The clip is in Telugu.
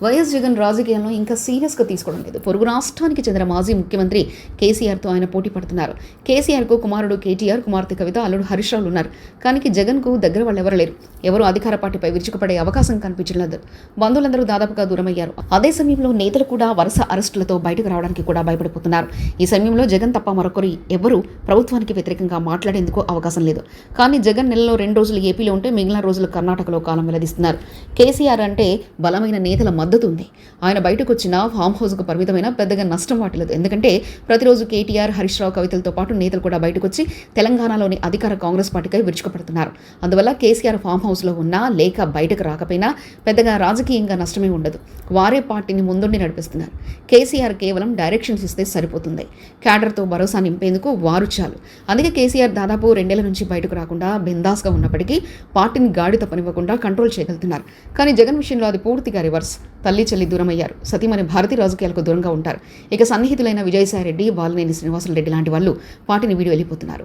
వైఎస్ జగన్ రాజకీయాలను ఇంకా సీరియస్గా తీసుకోవడం లేదు. పొరుగు రాష్ట్రానికి చెందిన మాజీ ముఖ్యమంత్రి కేసీఆర్తో ఆయన పోటీ పడుతున్నారు. కేసీఆర్కు కుమారుడు కేటీఆర్, కుమార్తె కవిత, అల్లుడు హరీష్ రావులు ఉన్నారు. కానీ జగన్కు దగ్గర వాళ్ళు ఎవరు లేరు. ఎవరు అధికార పార్టీపై విరుచుకుపడే అవకాశం కనిపించలేదు. బంధువులందరూ దాదాపుగా దూరమయ్యారు. అదే సమయంలో నేతలు కూడా వరుస అరెస్టులతో బయటకు రావడానికి కూడా భయపడిపోతున్నారు. ఈ సమయంలో జగన్ తప్ప మరొకరు ఎవరు ప్రభుత్వానికి వ్యతిరేకంగా మాట్లాడేందుకు అవకాశం లేదు. కానీ జగన్ నెలలో 2 రోజులు ఏపీలో ఉంటే మిగిలిన రోజులు కర్ణాటకలో కాలం వెల్లదిస్తున్నారు. కేసీఆర్ అంటే బలమైన నేతల మద్దతు ఉంది. ఆయన బయటకు వచ్చిన ఫామ్ హౌస్కు పరిమితమైన పెద్దగా నష్టం వాటిలేదు. ఎందుకంటే ప్రతిరోజు కేటీఆర్, హరీష్ రావు, కవితలతో పాటు నేతలు కూడా బయటకు వచ్చి తెలంగాణలోని అధికార కాంగ్రెస్ పార్టీకై విరుచుకుపడుతున్నారు. అందువల్ల కేసీఆర్ ఫామ్ హౌస్లో ఉన్నా లేక బయటకు రాకపోయినా పెద్దగా రాజకీయంగా నష్టమే ఉండదు. వారే పార్టీని ముందుండి నడిపిస్తున్నారు. కేసీఆర్ కేవలం డైరెక్షన్స్ ఇస్తే సరిపోతుంది. క్యాడర్తో భరోసా నింపేందుకు వారు చాలు. అందుకే కేసీఆర్ దాదాపు 2 ఏళ్ల నుంచి బయటకు రాకుండా బిందాస్గా ఉన్నప్పటికీ పార్టీని గాడి తప్పనివ్వకుండా కంట్రోల్ చేయగలుగుతున్నారు. కానీ జగన్ విషయంలో అది పూర్తిగా రివర్స్. తల్లి చెల్లి దూరమయ్యారు. సతీమణి భారతీ రాజకీయాలకు దూరంగా ఉంటారు. ఇక సన్నిహితులైన విజయసాయిరెడ్డి, బాలినేని శ్రీనివాసరెడ్డి లాంటి వాళ్ళు పార్టీని వీడి వెళ్ళిపోతున్నారు.